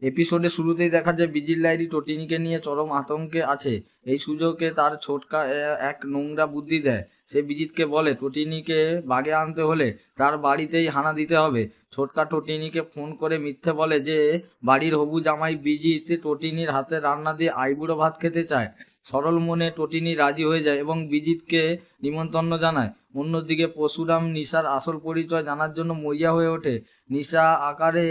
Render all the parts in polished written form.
এপিসোডে শুরুতেই দেখা যায় বিজির লাইরি টটিনিকে নিয়ে চরম আতঙ্কে আছে। এই সুযোগে তার ছোটকা এক নোংরা বুদ্ধি দেয়। সে বিজিতকে বলে টটিনিকে বাগে আনতে হলে তার বাড়িতেই হানা দিতে হবে। ছোটকা টটিনিকে ফোন করে মিথ্যে বলে যে বাড়ির হবু জামাই বিজিত টটিনির হাতে রান্না দিয়ে আইবুড়ো ভাত খেতে চায়। সরল মনে টটিনি রাজি হয়ে যায় এবং বিজিতকে নিমন্ত্রণ জানায়। অন্যদিকে পরশুরাম নিশার আসল পরিচয় জানার জন্য মরিয়া হয়ে ওঠে। নিশা আকারে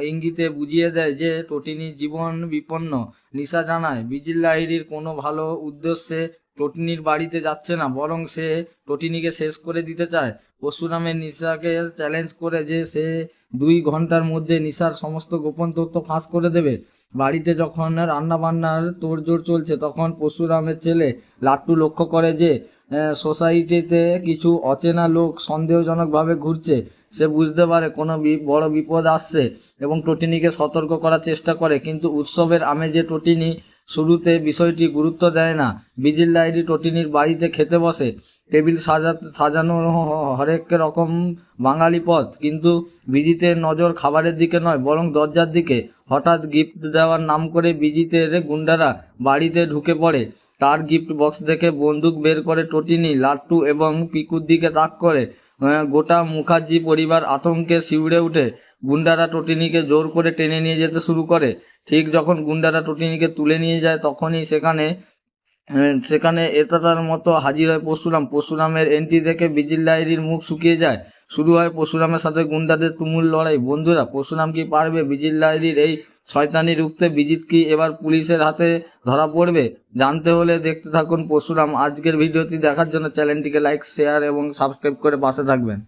ইঙ্গিতে বুঝিয়ে দেয় যে টটিনির জীবন বিপন্ন। নিশা জানায় বিজির লাহিড়ীর কোনো ভালো উদ্দেশ্যে টটিনির বাড়িতে যাচ্ছে না, বরং সে টটিনিকে শেষ করে দিতে চায়। পরশুরামের নিশাকে চ্যালেঞ্জ করে যে সে 2 ঘন্টার মধ্যে নিশার সমস্ত গোপন তথ্য ফাঁস করে দেবে। বাড়িতে যখন রান্না বান্নার তোড়জোড় চলছে তখন পরশুরামের ছেলে লাট্টু লক্ষ্য করে যে সোসাইটিতে কিছু অচেনা লোক সন্দেহজনকভাবে ঘুরছে। সে বুঝতে পারে কোনো বড় বিপদ আসছে এবং টটিনিকে সতর্ক করার চেষ্টা করে, কিন্তু উৎসবের আমেজে টটিনি শুরুতে বিষয়টি গুরুত্ব দেয় না। বিজির লাহিড়ী টটিনির বাড়িতে খেতে বসে। টেবিল সাজানো হরেক রকম বাঙালি পদ, কিন্তু বিজিতের নজর খাবারের দিকে নয় বরং দরজার দিকে। হঠাৎ গিফট দেওয়ার নাম করে বিজিতের গুন্ডারা বাড়িতে ঢুকে পড়ে। তার গিফট বক্স দেখে বন্দুক বের করে টটিনি লাট্টু এবং পিকুর দিকে তাক করে। গোটা মুখার্জি পরিবার আতঙ্কে শিউরে উঠে। গুন্ডারা টটিনিকে জোর করে টেনে নিয়ে যেতে শুরু করে। ঠিক যখন গুন্ডারা টটিনিকে তুলে নিয়ে যায় তখনই সেখানে এতাতার মতো হাজির হয় পরশুরাম। পরশুরামের এন্ট্রি দেখে বিজির লাহিড়ীর মুখ শুকিয়ে যায়। শুরু হয় পরশুরামের সাথে গুন্ডাদের তুমুল লড়াই। বন্ধুরা, পরশুরাম কি পারবে বিজির লাহিড়ীর এই শয়তানি রুখতে? বিজিত কি এবার পুলিশের হাতে ধরা পড়বে? জানতে হলে দেখতে থাকুন পরশুরাম। আজকের ভিডিওটি দেখার জন্য চ্যানেলটিকে লাইক, শেয়ার এবং সাবস্ক্রাইব করে পাশে থাকবেন।